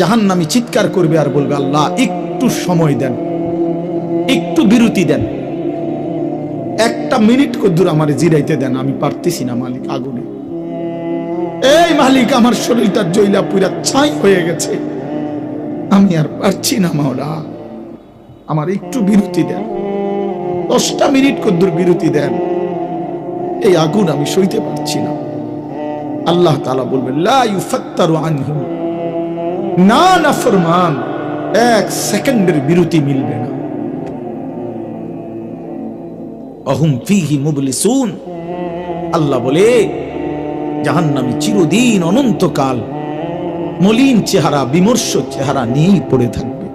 জাহান্নামী চিৎকার করবে আর বলবে, আল্লাহ একটু সময় দেন, একটু বিরতি দেন, একটা মিনিট কদ্দুর আমার জিরাইতে দেন, আমি পারতেছি না মালিক আগুনে। এই মালিক, আমার শরীরটা জ্বলা পুরা ছাই হয়ে গেছে, আমি আর পারছি না মাওলা, আমার একটু বিরতি দেন, 10টা মিনিট কদ্দুর বিরতি দেন, এই আগুন আমি সইতে পারছি না। আল্লাহ তাআলা বলবেন, লা ইউফাত্তারু আনহু, না নাফরমান, 1 সেকেন্ডের বিরতি মিলবে না। অহুম ফীহি মুবলিসুন, আল্লাহ বলে জাহান্নামী চিরদিন অনন্তকাল মলিন চেহারা, বিমর্ষ চেহারা নিয়েই পড়ে থাকবে,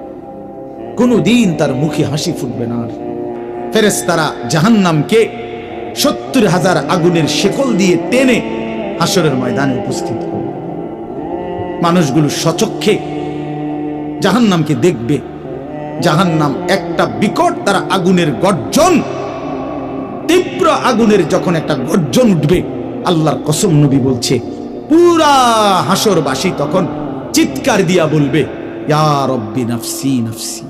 কোনদিন তার মুখে হাসি ফুটবে না। ফেরেশতারা জাহান্নামকে 70,000 আগুনের শেকল দিয়ে টেনে হাসরের ময়দানে উপস্থিত করবে। মানুষগুলো সচক্ষে জাহান্নামকে দেখবে। জাহান্নাম একটা বিকট তারা আগুনের গর্জন, তীব্র আগুনের যখন একটা গর্জন উঠবে, আল্লাহর কসম নবী বলছে, পুরা হাসরবাসী তখন চিৎকার দিয়া বলবে, ইয়া রব্বি নাফসি নাফসি,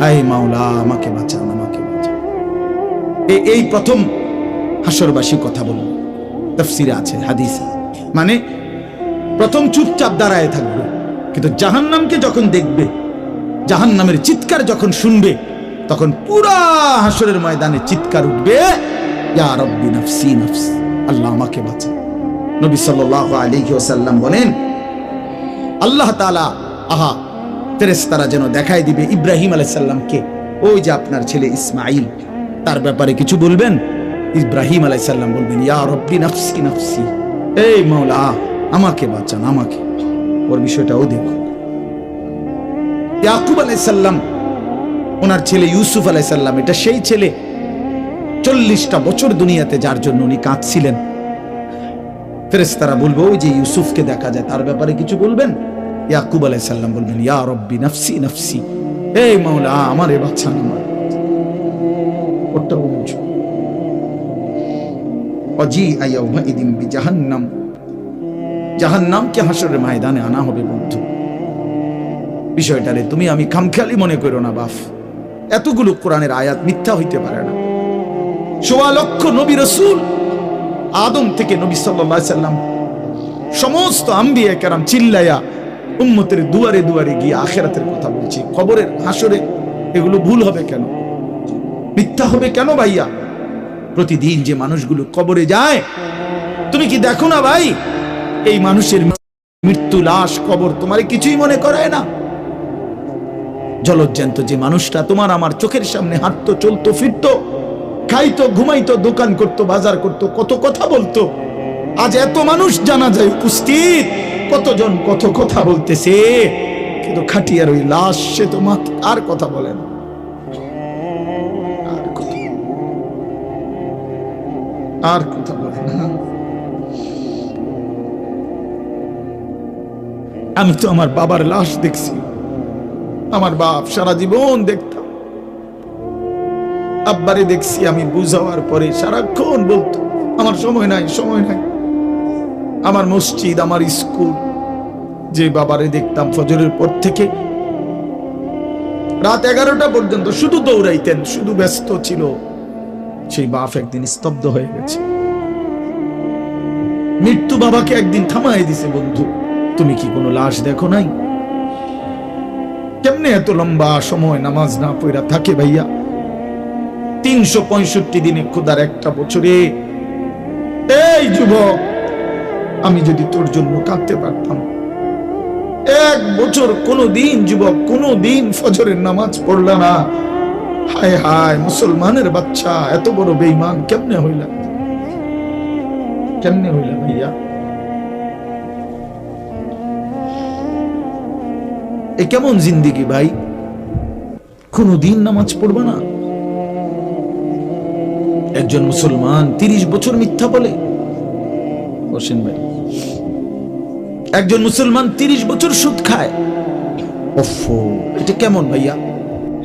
আয় মাওলা আমাকে বাঁচান, আমাকে বাঁচান। এই প্রথম হাসরবাসী কথা বলবে, তাফসিরে আছে, হাদিসে, মানে প্রথম চুপচাপ দাঁড়ায় থাকবে, কিন্তু জাহান্নামকে যখন দেখবে, জাহান্নামের চিৎকার যখন শুনবে, তখন পুরা হাসরের ময়দানে চিৎকার উঠবে, ইয়া রব্বি নাফসি নাফসি, আল্লাহ আমাকে বাঁচান। নবী সাল্লাল্লাহু আলাইহি ওয়াসাল্লাম বলেন, আল্লাহ তাআলা ফেরেশতারা যেন দেখায় দিবে ইব্রাহিম আলাইহিস সালামকে, ওই যে আপনার ছেলে ইসমাঈল, তার ব্যাপারে কিছু বলবেন। ইব্রাহিম আলাইহিস সালাম বলবেন, ইয়া রব্বি নাফসি নাফসি, এই মাওলা আমাকে বাঁচান, আমাকে। ওর বিষয়টাও দেখো। ইয়াকুব আলাইহিস সালাম, ওনার ছেলে ইউসুফ আলাইহিস সালাম, এটা সেই ছেলে 40টা বছর দুনিয়াতে যার জন্য উনি কাঁদছিলেন। ফেরেশতারা বলবো, ওই যে ইউসুফকে দেখা যায়, তার ব্যাপারে কিছু বলবেন। ইয়াকুব আলাইহিস সালাম বলবেন, ইয়া রব্বি নাফসি নাফসি, এই মাওলা আমারে বাঁচান, আমার। ওটা বুঝো। অজি আয়াউমা ইদিন বিজাহান্নাম, জাহান্নামকে হাসরের ময়দানে আনা হবে বন্ধু। বিষয়টারে তুমি আমি খামখেয়ালি মনে করো না বাপ, এতগুলো কোরআনের আয়াত মিথ্যা হইতে পারে না। 1.25 লক্ষ নবী রাসূল, আদম থেকে নবী সাল্লাল্লাহু আলাইহি সাল্লাম, সমস্ত আম্বিয়া কেরাম চিল্লায়া উম্মতের দুয়ারে দুয়ারে গিয়ে আখিরাতের কথা বলছি, কবরের হাসরে। এগুলো ভুল হবে কেন, মিথ্যা হবে কেন ভাইয়া? প্রতিদিন যে মানুষগুলো কবরে যায়, তুমি কি দেখো না ভাই, এই মানুষের মৃত্যু, লাশ, কবর তোমারে কিছুই মনে করায় না? জলজ্জান্ত যে মানুষটা তোমার আমার চোখের সামনে হাঁটতো, চলতো, ফিরতো, খাইতো, ঘুমাইতো, দোকান করতো, বাজার করতো, কত কথা বলতো, আজ এত মানুষ জানা যায় উপস্থিত, কতজন কত কথা বলতেছে, কিন্তু খাটিয়ার ওই লাশ, সে তো আর কথা বলে না, আর কথা বলে না। আমি তো আমার বাবার লাশ দেখছি, আমার বাপ সারা জীবন দেখতাম, আব্বারে দেখছি আমি বুঝাওয়ার পরে সারাক্ষণ বলতো, আমার সময় নাই, সময় নাই। আমার মসজিদ, আমার স্কুল, যে বাবারে দেখতাম ফজরের পর থেকে রাত 11টা পর্যন্ত শুধু দৌড়াইতেন, শুধু ব্যস্ত ছিল, সেই বাপ একদিন স্তব্ধ হয়ে গেছে। মৃত্যু বাবাকে একদিন থামাই দিছে, বন্ধু তুমি কি কোনো লাশ দেখো নাই? কেমনে এত লম্বা সময় নামাজ না পড়া থাকে ভাইয়া? 365 দিনে খোদার একটা বছরে। এই যুবক, আমি যদি তোর জন্য কাঁদতে পারতাম, 1 বছর কোনদিন যুবক, কোনদিন ফজরের নামাজ পড়লা না, হায় হায় মুসলমানের বাচ্চা, এত বড় বেঈমান কেমনে হইলা, কেমনে হইলা ভাইয়া? এ কেমন জিন্দেগি ভাই? কোনদিন নামাজ পড়বা না? একজন মুসলমান 30 বছর মিথ্যা বলে, বসেন ভাই, একজন মুসলমান 30 বছর সুদ খায়। ওফো, এটা কেমন ভাইয়া?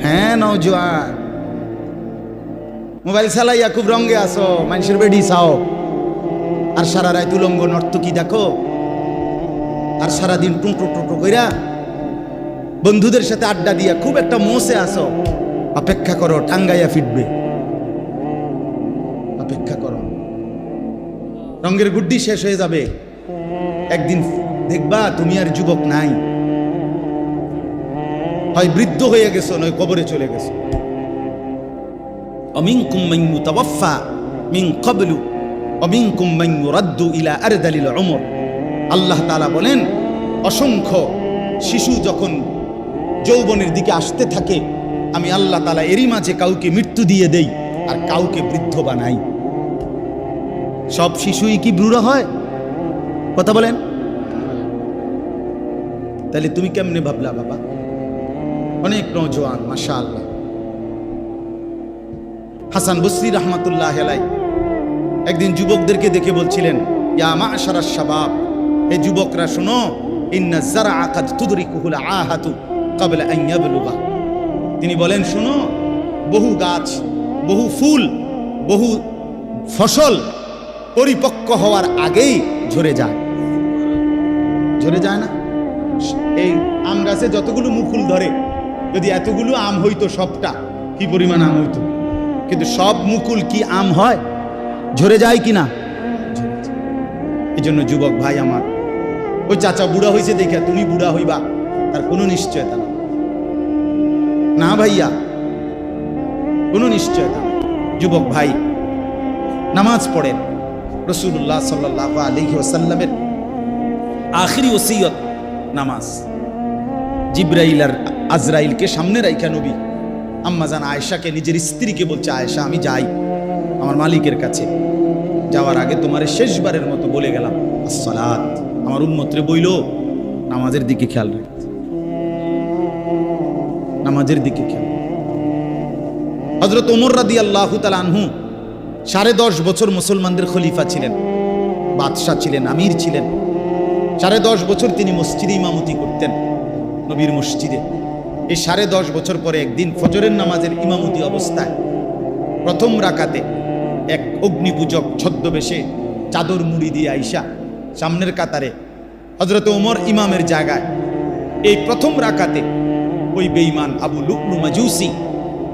হ্যাঁ নওজোয়ান, মোবাইল চালাইয়া খুব রঙে আসো, মানুষের বেডি চাও, আর সারা রাত উলঙ্গ নর্তকী দেখো। আর সারাদিন টুঁটো টুঁটো কইরা বন্ধুদের সাথে আড্ডা দিয়া খুব একটা মোসে আসো, অপেক্ষা করো টাঙ্গাইয়া ফিটবে, অপেক্ষা করো, রঙের গুড্ডি শেষ হয়ে যাবে, একদিন দেখবা তুমি আর যুবক নাই, হয় বৃদ্ধ হয়ে গেছো নয় কবরে চলে গেছো। অমিনকুম মান ইউতাওয়াফা মিন ক্বাবলু অমিনকুম মান ইউরাদ্দু ইলা আরদালিল উমর। আল্লাহ তাআলা বলেন, অসংখ্য শিশু যখন যৌবনের দিকে আসতে থাকে, আমি আল্লাহ তাআলা এরই মাঝে কাউকে মৃত্যু দিয়ে দেই আর কাউকে বৃদ্ধ বানাই। সব শিশুই কি বুড়ো হয়? কথা বলেন। তাহলে তুমি কেমনে ভাবলা বাবা? অনেক নওজোয়ান মাশাআল্লাহ। হাসান বসরি রহমাতুল্লাহ আলাইহি একদিন যুবকদেরকে দেখে বলছিলেন, ইয়া মা'শারাশ শাবাব, এই যুবকরা শোনো, ইন্না যারআ কাদ তুদরিকুহুল আহাতু ক্বাবলা আন ইয়াবলুগা। তিনি বলেন, শোনো, বহু গাছ, বহু ফুল, বহু ফসল পরিপক্ক হওয়ার আগেই ঝরে যায়। ঝরে যায় না? এই আম গাছে যতগুলো মুকুল ধরে, যদি এতগুলো আম হইতো সবটা, কি পরিমাণ আম হইতো, কিন্তু সব মুকুল কি আম হয়? ঝরে যায় কি না? এই জন্য যুবক ভাই আমার, ওই চাচা বুড়া হয়েছে দেখে তুমি বুড়া হইবা তার কোনো নিশ্চয়তা না। না ভাইয়া, কোনো নিশ্চয়তা না। যুবক ভাই, নামাজ পড়েন। রাসূলুল্লাহ সাল্লাল্লাহু আলাইহি ওয়াসাল্লামের আখিরি ওসিয়ত নামাজ। জিবরাইল আর আজরাইলকে সামনে রাইখা নবী আম্মাজান আয়েশাকে, নিজের স্ত্রীকে বলছে, আয়েশা আমি যাই আমার মালিকের কাছে, যাওয়ার আগে তোমার শেষবারের মতো বলে গেলাম আসসালাত। আমার উম্মতরে বইল নামাজের দিকে খেয়াল রাখতে, নামাজের দিকে খেয়াল। হযরত ওমর রাদিয়াল্লাহু তাআলা আনহু 10.5 বছর মুসলমানদের খলিফা ছিলেন, বাদশাহ ছিলেন, আমির ছিলেন। 10.5 বছর তিনি মসজিদে ইমামতি করতেন, নবীর মসজিদে। এই 10.5 বছর পরে একদিন ফজরের নামাজের ইমামতি অবস্থায় প্রথম রাকাতে এক অগ্নিপূজক ছদ্মবেশে চাদর মুড়ি দিয়ে আইসা সামনের কাতারে হযরত ওমর ইমামের জায়গায়, এই প্রথম রাকাতে ওই বেঈমান আবু লুকলু মাজুসি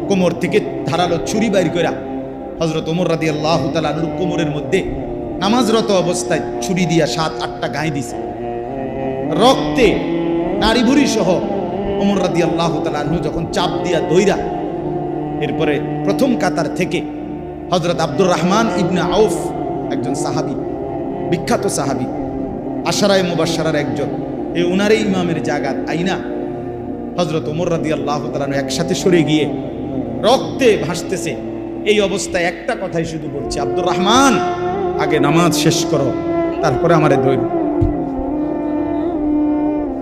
কোমর থেকে ধারালো ছুরি বাইর কইরা হযরত ওমর রাদিয়াল্লাহু তাআলা আনহুর কোমরের মধ্যে নামাজরত অবস্থায় ছুরি দিয়া 7-8টা গায়ে দিছে। রক্তে নারী ভুরি সহ ওমর রাদিয়াল্লাহু তাআলা আনহু যখন চাপ দিয়া দইরা, এরপরে প্রথম কাতার থেকে হযরত আব্দুর রহমান ইবনে আউফ, একজন সাহাবী, বিখ্যাত সাহাবী, আশারায়ে মুবাশশারার একজন, এই উনারই ইমামের জায়গা আইনা হযরত ওমর রাদিয়াল্লাহু তাআলা আনহু একসাথে সরে গিয়ে রক্তে ভাসতেছে। এই অবস্থায় একটা কথাই শুধু বলছে, আব্দুর রহমান আগে নামাজ শেষ করো, তারপরে আমারে ধরো।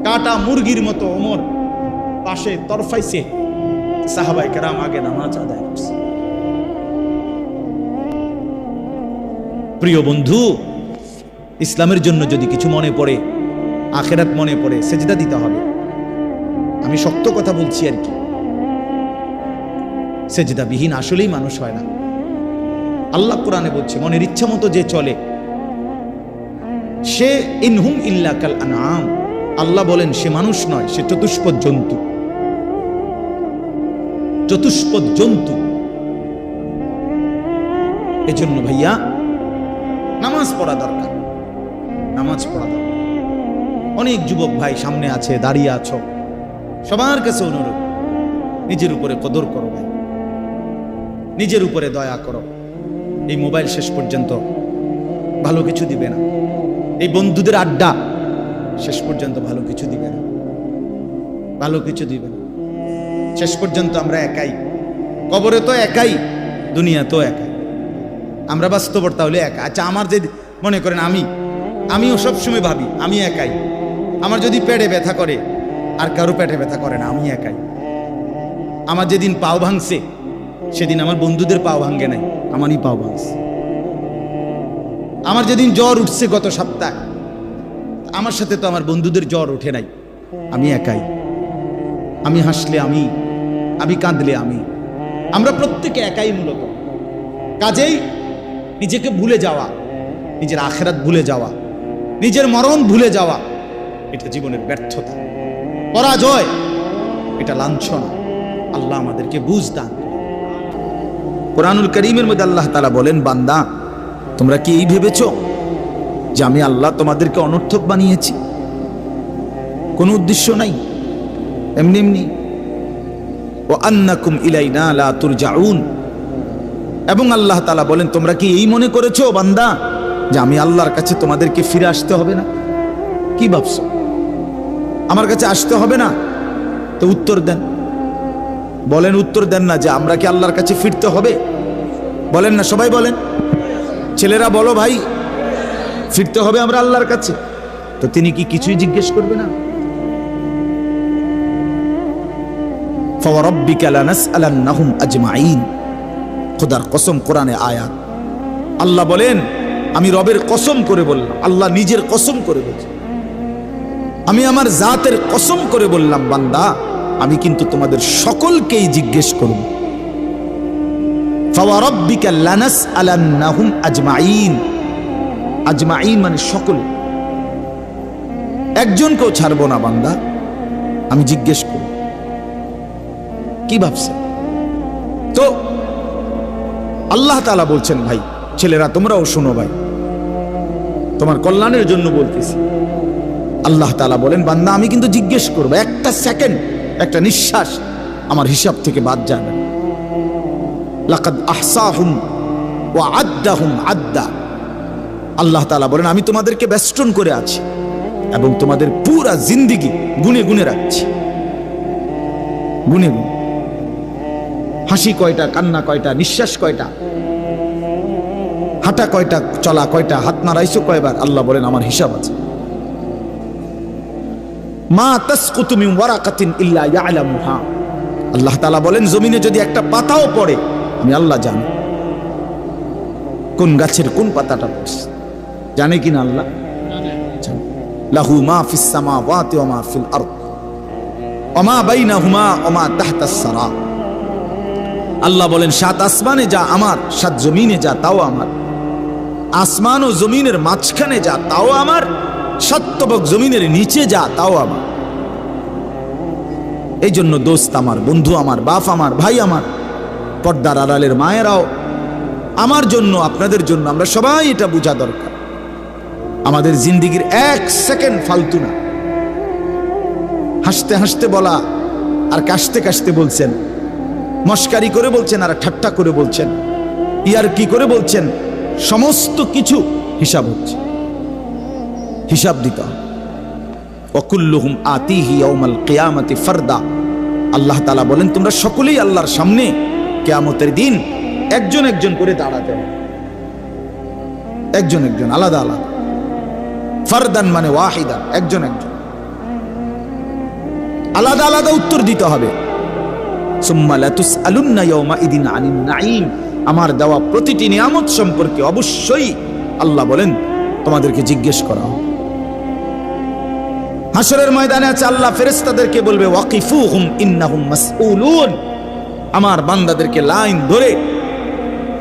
কাটা মুরগির মতো ওমর পাশে তরফাইছে, সাহাবায়ে কেরাম আগে নামাজ আদায় করছে। প্রিয় বন্ধু, ইসলামের জন্য যদি কিছু মনে পড়ে, আখিরাত মনে পড়ে, সেজদা দিতে হবে। আমি শক্ত কথা বলছি আর কি, সেজদা বিহীন আসলেই মানুষ হয় না। আল্লাহ কোরআনে বলছে, মনের ইচ্ছা মতো যে চলে সে ইনহুম ইল্লা কাল আনআম। আল্লাহ বলেন সে মানুষ নয়, সে চতুষ্পদ জন্তু। চতুষ্পদ জন্তু। এজন্য ভাইয়া নামাজ পড়া দরকার, নামাজ পড়া দরকার। অনেক যুবক ভাই সামনে আছে, দাঁড়িয়ে আছো, সবার কাছে অনুরোধ, নিজের উপরে কদর করো ভাই, নিজের উপরে দয়া করো। এই মোবাইল শেষ পর্যন্ত ভালো কিছু দিবে না, এই বন্ধুদের আড্ডা শেষ পর্যন্ত ভালো কিছু দিবে না, ভালো কিছু দিবে না। শেষ পর্যন্ত আমরা একাই, কবরে তো একাই, দুনিয়া তো একাই। আমরা বাস্তবতা হলে একা। আচ্ছা, আমার যে মনে করেন আমিও সবসময় ভাবি আমি একাই। আমার যদি পেটে ব্যথা করে, আর কারো পেটে ব্যথা করে না, আমি একাই। আমার যেদিন পাও ভাঙছে, সেদিন আমার বন্ধুদের পাও ভাঙে নাই, আমারই পাও ভাঙছে। আমার যেদিন জ্বর উঠছে গত সপ্তাহে, আমার সাথে তো আমার বন্ধুদের জ্বর ওঠে নাই, আমি একাই। আমি হাসলে আমি কাঁদলে আমরা প্রত্যেকে একাই মূলত। কাজেই নিজেকে ভুলে যাওয়া, নিজের আখিরাত ভুলে যাওয়া, নিজের মরণ ভুলে যাওয়া, এটা জীবনের ব্যর্থতা, পরাজয়, এটা লাঞ্ছনা। আল্লাহ আমাদেরকে বুঝ দান করেন। কোরআনুল কারীমের মধ্যে আল্লাহ তাআলা বলেন, বান্দা তোমরা কি এই ভেবেছো যে আমি আল্লাহ তোমাদেরকে অনর্থক বানিয়েছি? কোনো উদ্দেশ্য নাই, এমনি এমনি। ওয়া আন্নাকুম ইলাইনা লা তুরজাউন, এবং আল্লাহ তাআলা বলেন, তোমরা কি এই মনে করেছো বান্দা যে আমি আল্লাহর কাছে তোমাদেরকে ফিরে আসতে হবে না? কি ভাবছো আমার কাছে আসতে হবে না? তো উত্তর দেন, বলেন, উত্তর দেন না যে আমরা কি আল্লাহর কাছে ফিরতে হবে? বলেন না, সবাই বলেন, ছেলেরা বলো ভাই, ফিরতে হবে আমরা আল্লাহর কাছে। তো তিনি কি কিছুই জিজ্ঞেস করবে না? ফাওয়ারাব্বিকা লানাসআলান্নাহুম আজমাইন, খোদার কসম, কোরআনে আয়াত। আল্লাহ বলেন, আমি রবের কসম করে বললাম, আল্লাহ নিজের কসম করে বলছেন, আমি আমার জাতের কসম করে বললাম, বান্দা আমি কিন্তু তোমাদের সকলকেই জিজ্ঞেস করব। ফাওয়ারাব্বিকা লানাসআলান্নাহুম আজমাইন, আজমাইন মানে সকল, একজনকেও ছাড়বো না বান্দা, আমি জিজ্ঞেস করব। কি ভাবছে? তো আল্লাহ তাআলা বলছেন, ভাই ছেলেরা তোমরাও শোনো, ভাই তোমার কল্যাণের জন্য বলতেছি। আল্লাহ তাআলা বলেন, বান্দা আমি কিন্তু জিজ্ঞেস করবো, একটা সেকেন্ড, একটা নিঃশ্বাস আমার হিসাব থেকে বাদ যাবে না। লাকাদ আহসাহুম ওয়া আদ্দাহুম আদ্দা। আল্লাহ তাআলা বলেন, আমি তোমাদেরকে বেষ্টন করে আছি এবং তোমাদের পুরা জিন্দেগি গুনে গুনে রাখছি, গুনে গুনে। হাসি কয়টা, কান্না কয়টা, নিঃশ্বাস কয়টা, হাঁটা কয়টা, চলা কয়টা, হাত নাড়াইছো কয়বার, আল্লাহ বলেন আমার হিসাব আছে। মা তাসকুতু মিন ওয়ারাকাতিন ইল্লা ইয়ালামুহা, আল্লাহ তাআলা বলেন জমিনে যদি একটা পাতাও পড়ে আমি আল্লাহ জানি, কোন গাছের কোন পাতাটা পড়ছে, জানে কিনা আল্লাহ? লাহু মা ফিস সামাওয়াতি ওয়া মা ফিল আরদ ওয়া মা বাইনাহুমা ওয়া মা তাহতাস সারা। আল্লাহ বলেন, সাত আসমানে যা আমার, সাত জমিনে যা তাও আমার, আসমান ও জমিনের মাঝখানে যা তাও আমার, সাত তবক জমিনের নিচে যা তাও আমার। এই জন্য দোস্ত আমার, বন্ধু আমার, বাপ আমার, ভাই আমার, পর্দার আড়ালের মায়েরাও, আমার জন্য, আপনাদের জন্য, আমরা সবাই এটা বোঝা দরকার, আমাদের জিন্দেগির এক সেকেন্ড ফালতু না। হাসতে হাসতে বলা আর কাশতে কাশতে বলছেন, মস্কারি করে বলছেন আর ঠাট্টা করে বলছেন, ইয়ার কি করে বলছেন, সমস্ত কিছু হিসাব হচ্ছে, হিসাব দিতে হবে। ওয়াকুল্লুহুম আতিহি ইয়াউমাল কিয়ামাতি ফারদা। আল্লাহ তাআলা বলেন, তোমরা সকলেই আল্লাহর সামনে কিয়ামতের দিন একজন একজন করে দাঁড়াতে হবে, একজন একজন, আলাদা আলাদা। ফারদান মানে ওয়াহিদা, একজন একজন, আলাদা আলাদা উত্তর দিতে হবে। সুম্মা লাতুসআলুন্না ইয়াউমাইদিন আনিন নাঈম, আমার দেওয়া প্রতিটি নিয়ামত সম্পর্কে অবশ্যই আল্লাহ বলেন তোমাদেরকে জিজ্ঞেস করা হবে। হাসরের ময়দানে আছে, আল্লাহ ফেরেশতাদেরকে বলবে, ওয়াকিফুহুম ইন্নাহুম মাসউলুন, আমার বান্দাদেরকে লাইন ধরে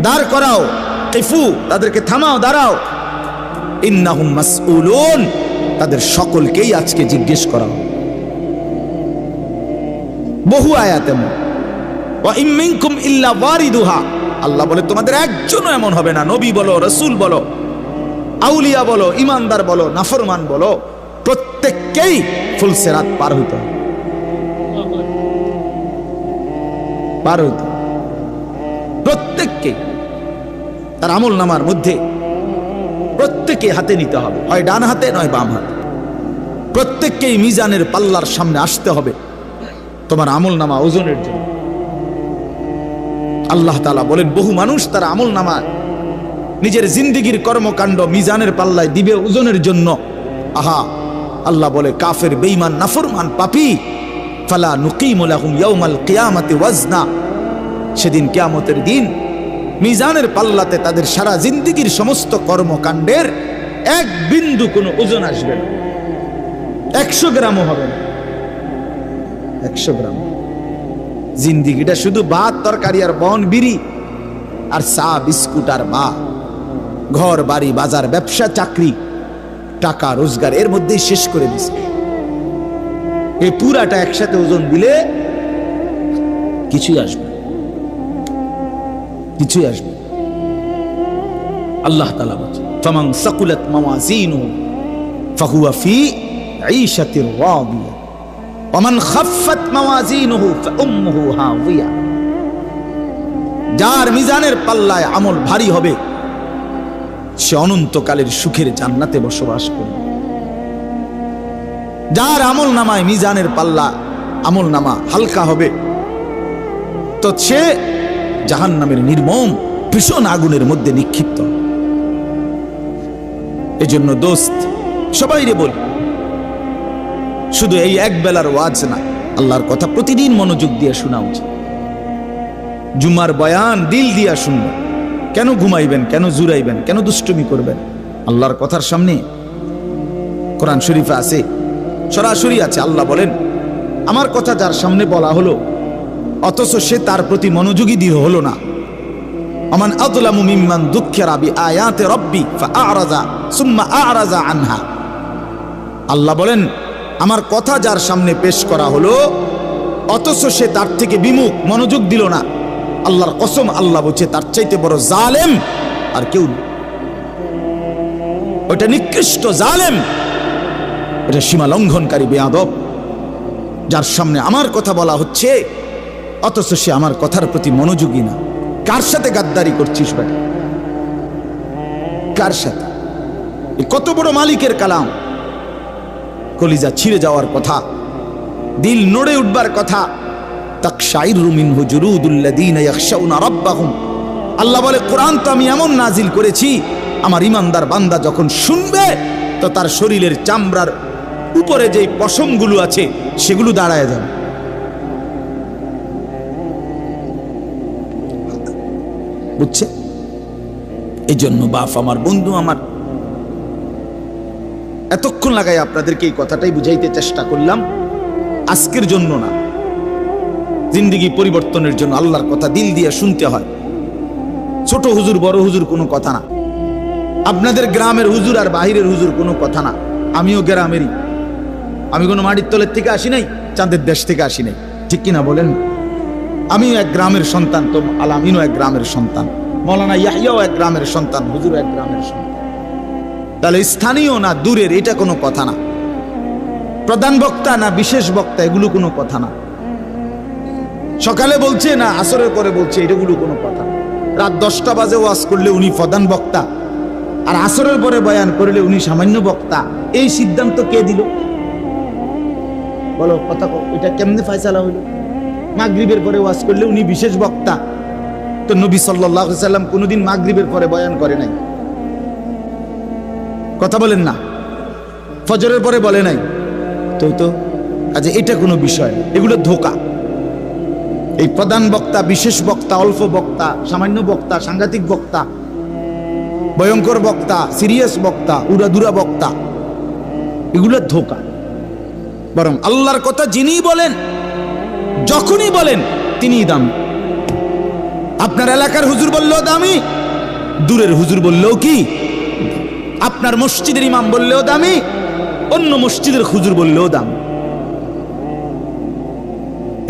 দাঁড় করাও, কিফু তাদেরকে থামাও, দাঁড়াও, ইন্নাহুম মাসউলুন, তাদের সকলকেই আজকে জিজ্ঞেস করা হবে। বহু আয়াতে ওয়া ইম মিনকুম ইল্লা ওয়ারিদুহা, আল্লাহ বলে তোমাদের একজনও এমন হবে না, নবী বলো, রাসূল বলো, আউলিয়া বলো, ইমানদার বলো, নাফরমান বলো, প্রত্যেককেই ফুলসিরাত পার হইতে হবে, পার হইতে, প্রত্যেককে তার আমল নামার মধ্যে প্রত্যেকে হাতে নিতে হবে, হয় ডান হাতে নয় বাম হাতে, প্রত্যেককেই মিজানের পাল্লার সামনে আসতে হবে তোমার আমল নামা ওজনের জন্য। আল্লাহ তাআলা বলেন, বহু মানুষ তার আমল নামা নিজের জিন্দেগির কর্মকাণ্ড মিজানের পাল্লায় দিবে ওজনের জন্য। আহা, আল্লাহ বলে, কাফের, বেঈমান, নাফরমান, পাপী, ফালা নুকিমু লাহুম ইয়াউমাল কিয়ামাতি ওয়াজনা, সেদিন কিয়ামতের দিন মিজানের পাল্লাতে তাদের সারা জিন্দেগির সমস্ত কর্মকাণ্ডের এক বিন্দু কোনো ওজন আসবে না, 100 গ্রামও হবে না, 100 গ্রাম। জিন্দেগিটা শুধু ভাত তরকারি আর বন বিড়ি আর চা বিস্কুট আর মা, ঘর বাড়ি বাজার ব্যবসা চাকরি টাকা রোজগার, এর মধ্যেই শেষ করে দিছে। এই পুরাটা একসাথে ওজন দিলে কিছুই আসবে, কিছুই আসবে। আল্লাহ তাআলা বলেন, ফামান সাকুলাত মাওয়াজিনুহু ফাহুয়া ফি ঈশাতির রাদিয়া ওয়া মান খাফফাত মাওয়াজিনুহু ফাউম্মুহু হাওয়িয়া। যার মিজানের পাল্লায় আমল ভারী হবে সে অনন্তকালের সুখের জান্নাতে বসবাস করবে। যার আমল নামায় মিজানের পাল্লা আমল নামা হালকা হবে তো সে জাহান্নামের নির্মম ভীষণ আগুনের মধ্যে নিক্ষিপ্ত। এজন্য দোস্ত সবাইরে বলি, শুধু এই এক বেলার ওয়াজ না, আল্লাহর কথা প্রতিদিন মনোযোগ দিয়ে শোনা উচিত। জুমার বয়ান দিল দিয়া শুনবেন। কেন ঘুমাইবেন, কেন জুরাইবেন, কেন দুষ্টুমি করবেন? আল্লাহর কথার সামনে কোরআন শরীফে আছে, সরাসরি আছে। আল্লাহ বলেন, আমার কথা যার সামনে বলা হলো অথচ সে তার প্রতি মনোযোগী দিয়ে হলো না, আমান আযলামু মিম্মান যুক্কিরা বিআয়াতি রাব্বি ফাআরাযা সুম্মা আ'রাযা আনহা। আল্লাহ বলেন, আমার কথা যার সামনে পেশ করা হলো অথচ সে তার থেকে বিমুখ, মনোযোগ দিল না, আল্লাহর কসম, আল্লাহ বলছে তার চাইতে বড় জালেম আর কেউ নেই। ওটা নিকৃষ্ট জালেম, এটা সীমা লঙ্ঘনকারী বেয়াদব, যার সামনে আমার কথা বলা হচ্ছে অথচ সে আমার কথার প্রতি মনোযোগী না। কার সাথে গাদ্দারি করছিস বেটা? কার সাথে? কত বড় মালিকের কালাম, কলিজা ছিঁড়ে যাওয়ার কথা, দিল নড়ে উঠবার কথা। তাকশাইরু মিনহু জুলুদুল্লাযীনা ইয়াখশাউনা রাব্বাহুম। আল্লাহ বলে, কোরআন তো আমি এমন নাজিল করেছি, আমার ইমানদার বান্দা যখন শুনবে তো তার শরীরের চামড়ার উপরে যে পশমগুলো আছে সেগুলো দাঁড়ায় যাবে। বুঝছে? এই জন্য বাপ আমার, বন্ধু আমার, এতক্ষণ লাগাই আপনাদেরকে এই কথাটাই বুঝাইতে চেষ্টা করলাম। আজকের জন্য না, জিন্দেগি পরিবর্তনের জন্য আল্লাহর কথা দিল দিয়ে শুনতে হয়। ছোট হুজুর বড় হুজুর কোনো কথা না, আপনাদের গ্রামের হুজুর আর বাহিরের হুজুর কোনো কথা না। আমিও গ্রামেরই, আমি কোনো মাটির তলের থেকে আসি নাই, চাঁদের দেশ থেকে আসি নাই, ঠিক কিনা বলেন? আমিও এক গ্রামের সন্তান, তো আলামিনও এক গ্রামের সন্তান, মৌলানা ইয়াহিয়াও এক গ্রামের সন্তান, হুজুর এক গ্রামের সন্তান। তাহলে স্থানীয় না দূরের এটা কোনো কথা না, প্রধান বক্তা না বিশেষ বক্তা এগুলো কোনো কথা না, সকালে বলছে না আসরের পরে বলছে এগুলো কোনো কথা না। রাত 10টা বাজে ওয়াজ করলে উনি প্রধান বক্তা, আর আসরের পরে বয়ান করলে উনি সামান্য বক্তা। এই সিদ্ধান্ত কে দিল? বলো কথা, এটা কেমনে ফয়সালা হইল? মাগরিবের পরে ওয়াজ করলে উনি বিশেষ বক্তা, তো নবী সাল্লাল্লাহু আলাইহি সাল্লাম কোনোদিন মাগরিবের পরে বয়ান করে নাই, কথা বলেন না, ফজরের পরে বলে নাই, তো আজ এটা কোনো বিষয় না, এগুলো ধোঁকা। এই প্রধান বক্তা, বিশেষ বক্তা, অল্প বক্তা, সামান্য বক্তা, সাংঘাতিক বক্তা, ভয়ঙ্কর বক্তা, সিরিয়াস বক্তা, উড়াদুরা বক্তা, এগুলো ধোঁকা। বরং আল্লাহর কথা যিনি বলেন, যখনই বলেন তিনিই দামি। আপনার এলাকার হুজুর বললেও দামি, দূরের হুজুর বললেও কি, আপনার মসজিদের ইমাম বললেও দামি, অন্য মসজিদের হুজুর বললেও দামি।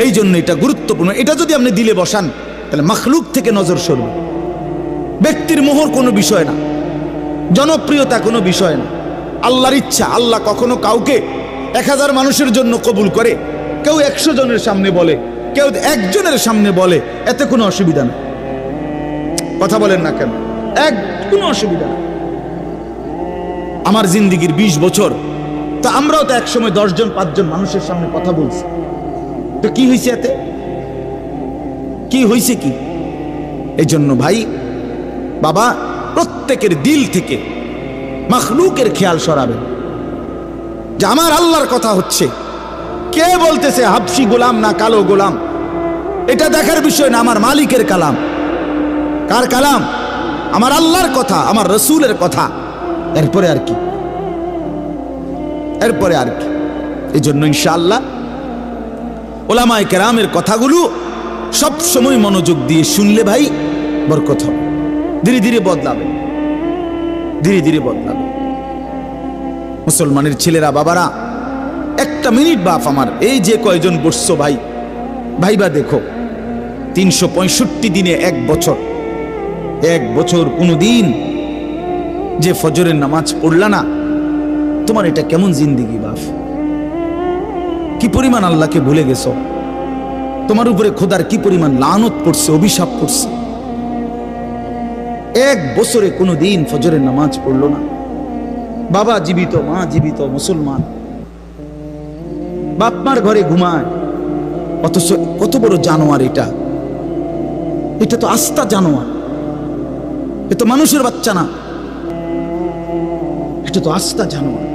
এই জন্য এটা গুরুত্বপূর্ণ। এটা যদি আপনি দিলে বসান তাহলে মাখলুক থেকে নজর সরবে। ব্যক্তির মোহর কোনো বিষয় না, জনপ্রিয়তা কোনো বিষয় না, আল্লাহর ইচ্ছা। আল্লাহ কখনো কাউকে 1000 মানুষের জন্য কবুল করে, কেউ 100 জনের সামনে বলে, কেউ 1 জনের সামনে বলে, এতে কোনো অসুবিধা না। কথা বলেন না কেন? কোনো অসুবিধা না। আমার জিন্দিগির 20 বছর, তো আমরাও তো একসময় 10 জন 5 জন মানুষের সামনে কথা বলছি, তো কি হয়েছে এতে? কি হয়েছে কি? এই জন্য ভাই বাবা, প্রত্যেকের দিল থেকে মাখলুকের খেয়াল সরাবেন যে আমার আল্লাহর কথা হচ্ছে, কে বলতেছে হাবশি গোলাম না কালো গোলাম, এটা দেখার বিষয় না। আমার মালিকের কালাম। কার কালাম? আমার আল্লাহর কথা, আমার রসুলের কথা। এরপরে আর কি? এরপরে আর কি? এই জন্য ইনশাআল্লাহ ওলামায়ে কেরামের কথাগুলো সব সময় মনোযোগ দিয়ে শুনলে ভাই বরকত হবে। ধীরে ধীরে বদলাবে, ধীরে ধীরে বদলাবে। মুসলমানের ছেলেরা বাবারা একটা মিনিট বাপ আমার, এই যে কয়জন বসছো ভাই, ভাইবা দেখো 365 দিনে এক বছর কোনদিন যে ফজরের নামাজ পড়লা না, তোমার এটা কেমন জিন্দিগি বাপ? কি পরিমাণ আল্লাহকে ভুলে গেছো? তোমার উপরে খোদার কি পরিমাণ লানত পড়ছে, অভিশাপ পড়ছে। এক বছরে কোনদিন ফজরের নামাজ পড়লো না। বাবা জীবিত, মা জীবিত, মুসলমান, বাপ মার ঘরে ঘুমায়, অথচ কত বড় জানোয়ার এটা! এটা তো আস্তা জানোয়ার, এ তো মানুষের বাচ্চা না, এটা তো আস্তা জানোয়ার।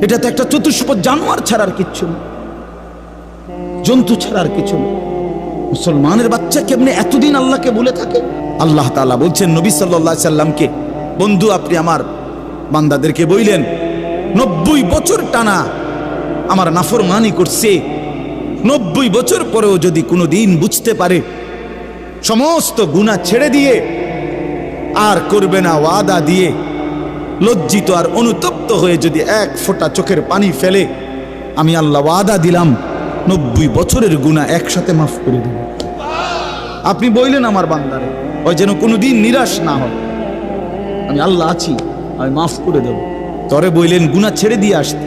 এটা তো একটা চতুষ্পদ জানোয়ার ছাড়ার কিচ্ছু না, জন্তু ছাড়ার কিছু না। মুসলমানের বাচ্চা কেমনে এতদিন আল্লাহকে ভুলে থাকে? আল্লাহ তাআলা বলছেন নবী সাল্লাল্লাহু আলাইহি সাল্লামকে, বন্ধু আপনি আমার বান্দাদেরকে বললেন 90 বছর টানা আমার নাফরমানি করছে, 90 বছর পরেও যদি কোনোদিন বুঝতে পারে, সমস্ত গুনাহ ছেড়ে দিয়ে আর করবে না ওয়াদা দিয়ে, লজ্জিত আর অনুতপ্ত হয়ে যদি এক ফোঁটা চোখের পানি ফেলে, আমি আল্লাহ ওয়াদা দিলাম 90 বছরের গুনাহ একসাথে মাফ করে দেব। আপনি বললেন আমার বান্দারে, ওই যেন কোনোদিন নিরাশ না হয়, আমি আল্লাহ আছি, আমি মাফ করে দেব। তরে বললেন গুনাহ ছেড়ে দিয়ে আসতে,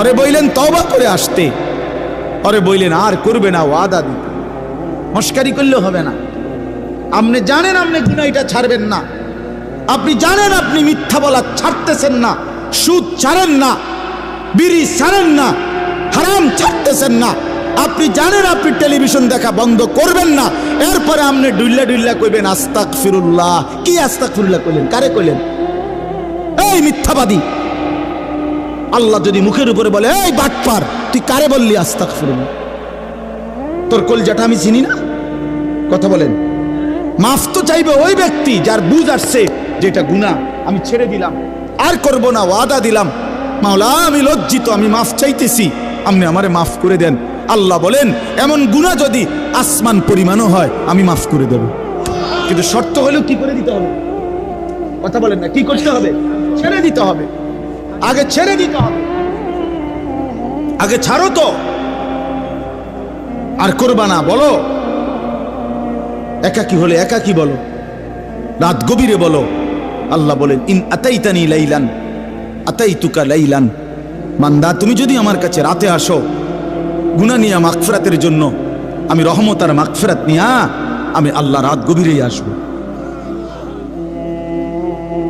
আরে বললেন তওবা করে আসতে, আরে বললেন আর করবে না ওয়াদা দিতে। মস্কারি করলে হবে না। আপনি জানেন আপনি গুনাহ এটা ছাড়বেন না, আপনি জানেন আপনি মিথ্যা বলা ছাড়তেছেন না, সুদ ছাড়েন না, বিড়ি ছাড়েন না, হারাম ছাড়তেছেন না, আপনি জানেন আপনি টেলিভিশন দেখা বন্ধ করবেন না, এরপরে আপনি ডুল্লা কইবেন আস্তাগফিরুল্লাহ। কি আস্তাগফিরুল্লাহ কইলেন? কারে কইলেন? এই মিথ্যাবাদী! আল্লাহ যদি মুখের উপরে বলে এই বাটপার, তুই কারে বললি আস্তাগফিরুল্লাহ? তোর কলজাটা আমি চিনি না? কথা বলেন। মাফ তো চাইবে ওই ব্যক্তি যার বুঝ আসছে যে এটা গুনাহ, আমি ছেড়ে দিলাম, আর করব না, ওয়াদা দিলাম। মাওলা আমি লজ্জিত, আমি মাফ চাইতেছি, আপনি আমারে মাফ করে দেন। আল্লাহ বলেন এমন গুনাহ যদি আসমান পরিমাণও হয় আমি মাফ করে দেব, কিন্তু শর্ত হলেও কি করে দিতে হবে? কথা বলেন না, কি করতে হবে? ছেড়ে দিতে হবে, আগে ছেড়ে দিতে হবে, আগে ছাড়ো তো, আর করবা না বলো। একাকী হলে একাকী বলো, রাত গভীরে বলো। আল্লাহ বলেন ইন আতাইতানি লাইলান আতাইতুকা লাইলান, বান্দা তুমি যদি আমার কাছে রাতে আসো গুনাহ নিয়ে মাগফিরাতের জন্য, আমি রহমত আর মাগফিরাত নিয়ে আমি আল্লাহ রাত গভীরেই আসবো,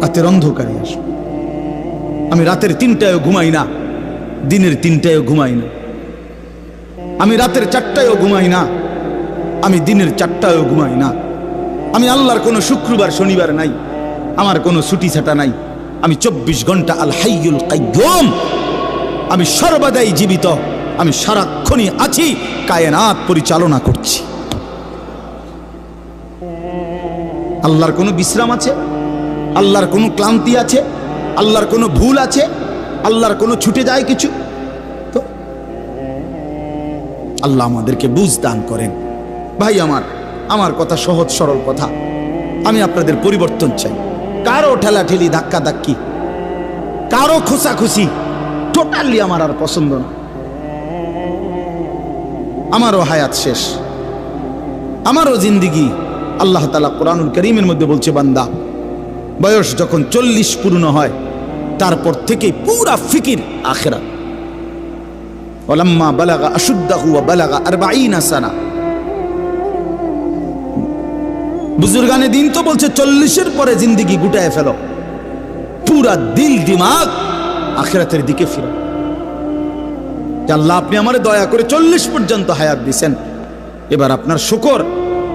রাতের অন্ধকারে আসবো। আমি রাতের 3টায়ও ঘুমাই না, দিনের 3টায়ও ঘুমাই না, আমি রাতের 4টায়ও ঘুমাই না, আমি দিনের 4টায়ও ঘুমাই না। আমি আল্লাহর কোনো শুক্রবার শনিবার নাই, আমার কোনো ছুটি ছাটা নাই। আমি 24 ঘন্টা আল হাইয়ুল কাইয়ুম, আমি সর্বদাই জীবিত, আমি সারাক্ষণই আছি, কায়নাত পরিচালনা করছি। আল্লাহর কোনো বিশ্রাম আছে? আল্লাহর কোনো ক্লান্তি আছে? আল্লাহর কোনো ভুল আছে? আল্লাহর কোনো ছুটে যায় কিছু? তো আল্লাহ আমাদেরকে বুঝ দান করেন। ভাই আমার কথা সহজ সরল কথা, আমি আপনাদের পরিবর্তন চাই। কারো ঠেলাঠেলি ধাক্কা ধাক্কি, কারো খোঁচাখুচি টোটালি আমার আর পছন্দ না। আমারও হায়াত শেষ, আমারও জিন্দিগি। আল্লাহ তাআলা কোরআনুল কারীমের মধ্যে বলছে, বান্দা বয়স যখন 40 পূর্ণ হয় তারপর থেকে পুরা ফিকির আখিরাত। ওয়ালাম্মা বালাগা আশুদ্দাহু ওয়া বালাগা 40 সানা। বুজুর্গানে দিন তো বলছে 40-এর পরে জিন্দিগি গুটায় ফেলো, পুরা দিল দিমাগ আখিরাতের দিকে ফিরো। আল্লাহ আপনি আমারে দয়া করে 40 পর্যন্ত হায়াত দিয়েছেন, এবার আপনার শুকর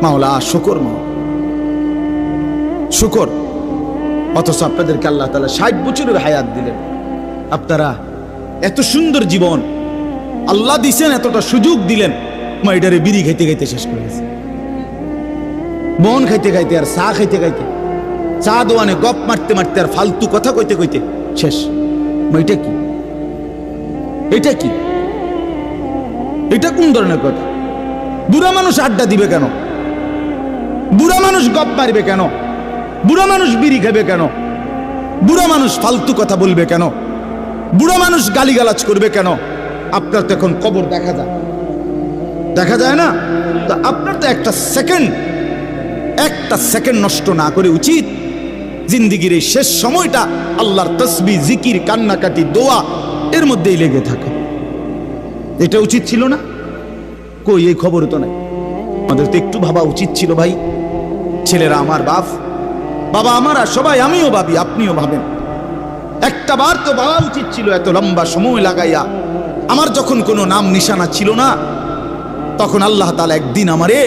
মাওলা, শুকর মাওলা, শুকর। অথচ আপনাদেরকে আল্লাহ তাআলা 60 বছরের হায়াত দিলেন। আপনারা এত সুন্দর জীবন আল্লাহ দিছেন, এতটা সুযোগ দিলেন, মাইডারে বিড়ি খাইতে খাইতে শেষ করে গেছে, মন খাইতে খাইতে আর চা খাইতে খাইতে, চা দোয়ানে গপ মারতে মারতে আর ফালতু কথা কইতে কইতে শেষ। এটা কি? এটা কি? এটা কোন ধরনের কথা? বুড়া মানুষ আড্ডা দিবে কেন? বুড়া মানুষ গপ মারবে কেন? বুড়া মানুষ বিড়ি খাবে কেন? বুড়া মানুষ ফালতু কথা বলবে কেন? বুড়ো মানুষ গালিগালাজ করবে কেন? আপনার তো এখন কবর দেখা যায় না? তো আপনার তো একটা সেকেন্ড নষ্ট না করে উচিত জিন্দিগির এই শেষ সময়টা আল্লাহর তসবিহ, জিকির, কান্নাকাটি, দোয়া এর মধ্যেই লেগে থাকা। এটা উচিত ছিল না? কই, এই খবর তো নাই। আমাদের তো একটু ভাবা উচিত ছিল ভাই। ছেলেরা আমার বাবা আমার, আর সবাই, আমিও ভাবি, আপনিও ভাবেন, একটা বার তো ভাবা উচিত ছিল। এত লম্বা সময় লাগাইয়া আমার যখন কোনো নাম নিশানা ছিল না, তখন আল্লাহ তাআলা একদিন আমারে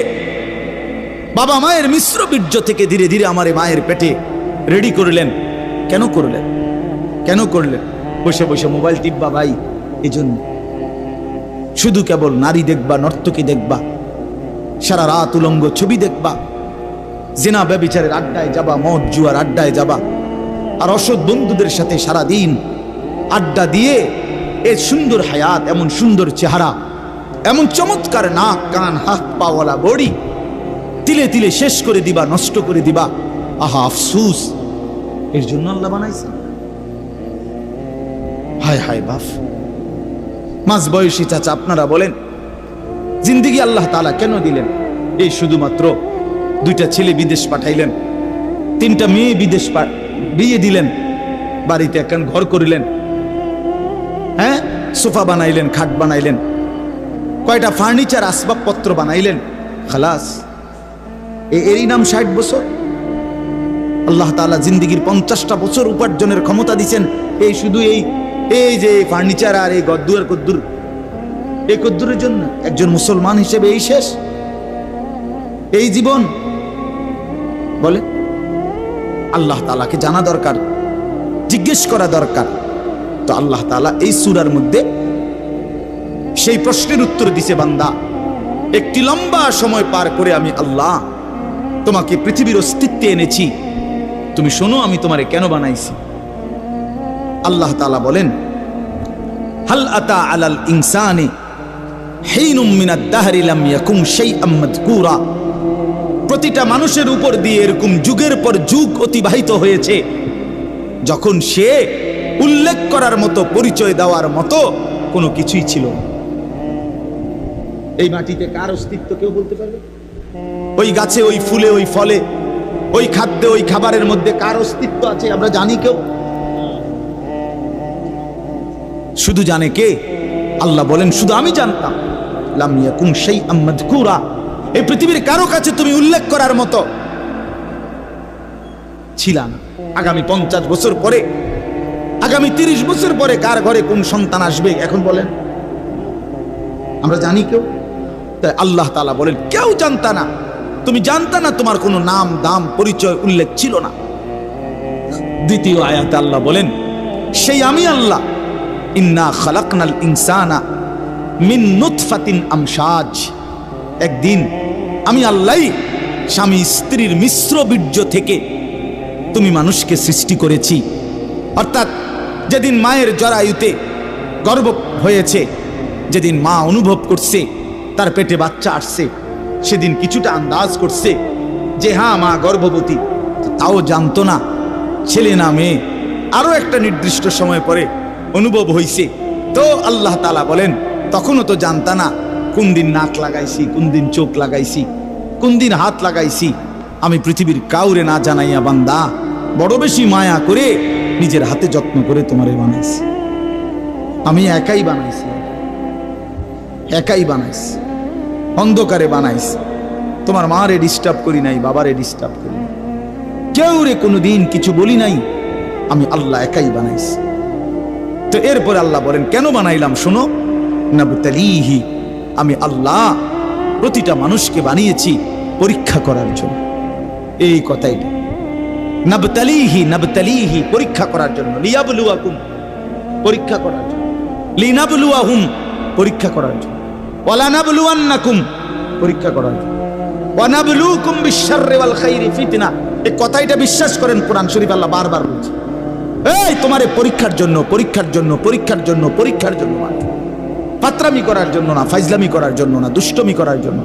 বাবা মায়ের মিশ্র বীর্য থেকে ধীরে ধীরে আমারে মায়ের পেটে রেডি করলেন। কেন করলেন? বসে বসে মোবাইল টিপবা ভাই? এই জন্য শুধু কেবল নারী দেখবা, নর্তকী দেখবা, সারা রাত উলঙ্গ ছবি দেখবা, জিনা ব্যভিচারের আড্ডায় যাবা, মদ জুয়ার আড্ডায় যাবা, আর অসৎ বন্ধুদের সাথে সারা দিন আড্ডা দিয়ে এই সুন্দর হায়াত, এমন সুন্দর চেহারা, এমন চমৎকার নাক, কান, হাত পাওয়ালা বডি তিলে তিলে শেষ করে দিবা, নষ্ট করে দিবা। আহা আফসুস, এর জন্য আল্লাহ বানাইছে? হায় হায় বাপ, মাঝ বয়সী চাচা, আপনারা বলেন জিন্দিগি আল্লাহ তাআলা কেন দিলেন? এই শুধুমাত্র 2টা ছেলে বিদেশ পাঠাইলেন, 3টা মেয়ে বিদেশ বিয়ে দিলেন, বাড়িতে একখান ঘর করিলেন, হ্যাঁ, সোফা বানাইলেন, খাট বানাইলেন, কয়টা ফার্নিচার আসবাবপত্র বানাইলেন, খালাস। এরই নাম 60 বছর? আল্লাহ তাআলা জিন্দিগির 50টা বছর উপার্জনের ক্ষমতা দিচ্ছেন এই শুধু এই যে ফার্নিচার আর এই গদ্দুর কদ্দুর, এই কদ্দুরের জন্য। একজন মুসলমান হিসেবে এই শেষ, এই জীবন? বলে আল্লাহ তাআলাকে জানা দরকার, জিজ্ঞেস করা দরকার। তো আল্লাহ তাআলা এই সূরার মধ্যে সেই প্রশ্নের উত্তর দিছে, বান্দা, একটি লম্বা সময় পার করে আমি আল্লাহ তোমাকে পৃথিবীর অস্তিত্বে এনেছি, তুমি শোনো আমি তোমারে কেন বানাইছি। আল্লাহ তাআলা বলেন, হাল আতা আলাল ইনসানি হিনুম মিনাদ দাহরি লাম ইয়াকুম শাইআম মাযকুরা। প্রতিটা মানুষের উপর দিয়ে এরকম যুগের পর যুগ অতিবাহিত হয়েছে যখন সে উল্লেখ করার মতো, পরিচয় দেওয়ার মতো কোনো কিছুই ছিল না। এই মাটিতে কার অস্তিত্ব কেউ বলতে পারবে? ওই গাছে, ওই ফুলে, ওই ফলে, ওই খাদ্যে, ওই খাবারের মধ্যে কার অস্তিত্ব আছে আমরা জানি কেউ? শুধু জানে কে? আল্লাহ বলেন, শুধু আমি জানতাম। লাম ইয়াকুম শাইআম মাযকুরা, এই পৃথিবীর কারো কাছে তুমি উল্লেখ করার মতো ছিলা না। আগামী 50 বছর পরে, আগামী 30 বছর পরে কার ঘরে কোন সন্তান আসবে এখন বলেন? আমরা জানি কেউ? তাই আল্লাহ তাআলা বলেন, কেউ জানতা না, তুমি জানতা না, তোমার কোনো নাম, দাম, পরিচয় উল্লেখ ছিল না। দ্বিতীয় আয়াতে আল্লাহ বলেন, সেই আমি আল্লাহ, ইন্না খালাকনাল ইনসানা মিন নুতফাতিন আমশাজ। একদিন আমি আল্লাহই স্বামী স্ত্রীর মিশ্র বীর্য থেকে তুমি মানুষকে সৃষ্টি করেছি। অর্থাৎ যেদিন মায়ের জরায়ুতে গর্ভ হয়েছে, যেদিন মা অনুভব করছে তার পেটে বাচ্চা আসছে, সেদিন কিছুটা আন্দাজ করছে যে হ্যাঁ মা গর্ভবতী, তাও জানতো না ছেলে না মেয়ে। আরো একটা নির্দিষ্ট সময় পরে অনুভব হইছে। তো আল্লাহ তাআলা বলেন, তখনও তো জানতা না কোন দিন নাক লাগাইছি, কোন দিন চোখ লাগাইছি, কোন দিন হাত লাগাইছি। আমি পৃথিবীর কাউরে না জানাইয়া বান্দা বড় বেশি মায়া করে নিজের হাতে যত্ন করে তোমারে বানাইছি। আমি একাই বানাইছি, অন্ধকারে বানাইছি। তোমার মারে ডিস্টার্ব করি নাই, বাবারে ডিস্টার্ব করি নাই, কেউ রে কোনোদিন কিছু বলি নাই। আমি আল্লাহ একাই বানাইছি। তো এরপরে আল্লাহ বলেন কেন বানাইলাম শোনো, নাবতালিহি, আমি আল্লাহ প্রতিটা মানুষকে বানিয়েছি পরীক্ষা করার জন্য। এই কথাই নাবতালিহি, পরীক্ষা করার জন্য, লিয়াবলুয়াকুম, পরীক্ষা করার জন্য, লিনাবলুয়াহুম, পরীক্ষা করার জন্য, ওয়ালা নাবলুয়ান্নাকুম, পরীক্ষা করার জন্য, ওয়া নাবলুকুম বিশ-শাররি ওয়াল খাইরি ফিতনা। এই কথাটা বিশ্বাস করেন, কোরআন শরীফ আল্লাহ বারবার বলছে, এই তোমারে পরীক্ষার জন্য, পরীক্ষার জন্য, পরীক্ষার জন্য, পরীক্ষার জন্য, পাত্রামি করার জন্য না, ফাইজলামি করার জন্য না, দুষ্টমি করার জন্য।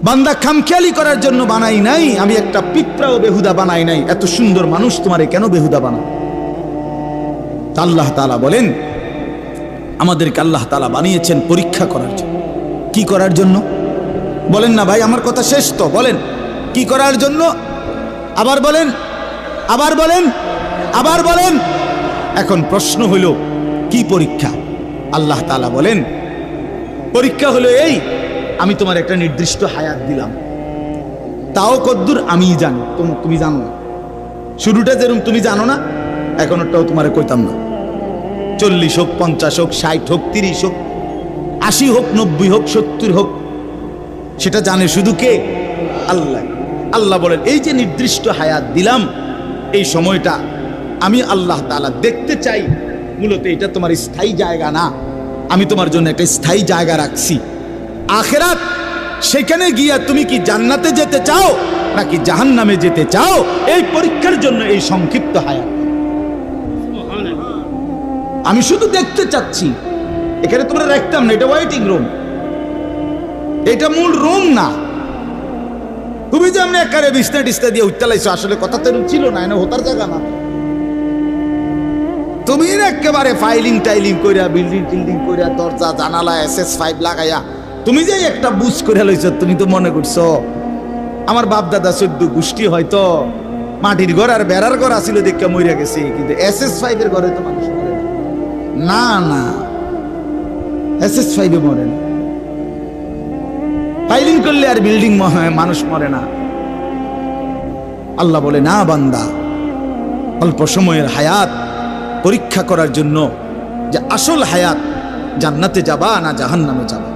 বান্দা খামখেয়ালি করার জন্য বানাই নাই। আমি একটা পিঁপড়াও বেহুদা বানাই নাই। এত সুন্দর মানুষ তোমারে কেন বেহুদা বানাও? আল্লাহ তাআলা বলেন, আমাদেরকে আল্লাহ তাআলা বানিয়েছেন পরীক্ষা করার জন্য। কি করার জন্য বলেন না ভাই? আমার কথা শেষ তো, বলেন কি করার জন্য? আবার বলেন, আবার বলেন, আবার বলেন। এখন প্রশ্ন হলো কি পরীক্ষা? আল্লাহ তাআলা বলেন পরীক্ষা হলো এই, আমি তোমার একটা নির্দিষ্ট হায়াত দিলাম, তাও কদ্দুর আমিই জানি, তুমি জানো না। শুরুটা যেরকম তুমি জানো না, এখন ওটাও তোমারে কইতাম না। 40 হোক, 50 হোক, 60 হোক, 30 হোক, 80 হোক, 90 হোক, 70 হোক, সেটা জানে শুধু কে? আল্লাহ। আল্লাহ বলেন এই যে নির্দিষ্ট হায়াত দিলাম, এই সময়টা আমি আল্লাহ তাআলা দেখতে চাই। মূলত এটা তোমার স্থায়ী জায়গা না, আমি তোমার জন্য একটা স্থায়ী জায়গা রাখছি আখিরাত। সেখানে গিয়া তুমি কি জান্নাতে যেতে চাও নাকি জাহান্নামে যেতে চাও, এই পরীক্ষার জন্য এই সংক্ষিপ্ত হায়াত। আমি শুধু দেখতে চাচ্ছি, এখানে তোমরা রাখতাম না, এটা ওয়েটিং রুম, এটা মূল রুম না। তুমি যে আমি একারে বিছনা টিছনা দিয়ে উঠতে আসলে কথা তো ছিল না, এনে হতার জায়গা না। তুমি একেবারে ফাইলিং টাইলিং কইরা, বিল্ডিং টিল্ডিং কইরা, দরজা জানালা SS5 লাগাইয়া তুমি যে একটা বুঝ করে লইছ, তুমি তো মনে করছো আমার বাপ দাদা 14 গোষ্ঠী হয়তো মাটির ঘর আর বেড়ার ঘর আছিল দেখে মইরা গেছে, কিন্তু SS5 এর ঘরে তো মানুষ মরে না। না, SS5 এ মরে না। ফাইলিং করলে আর বিল্ডিং মানুষ মরে না। আল্লাহ বলে না বান্দা, অল্প সময়ের হায়াত পরীক্ষা করার জন্য যে আসল হায়াত, জান্নাতে যাবা না জাহান্নামে যাবা।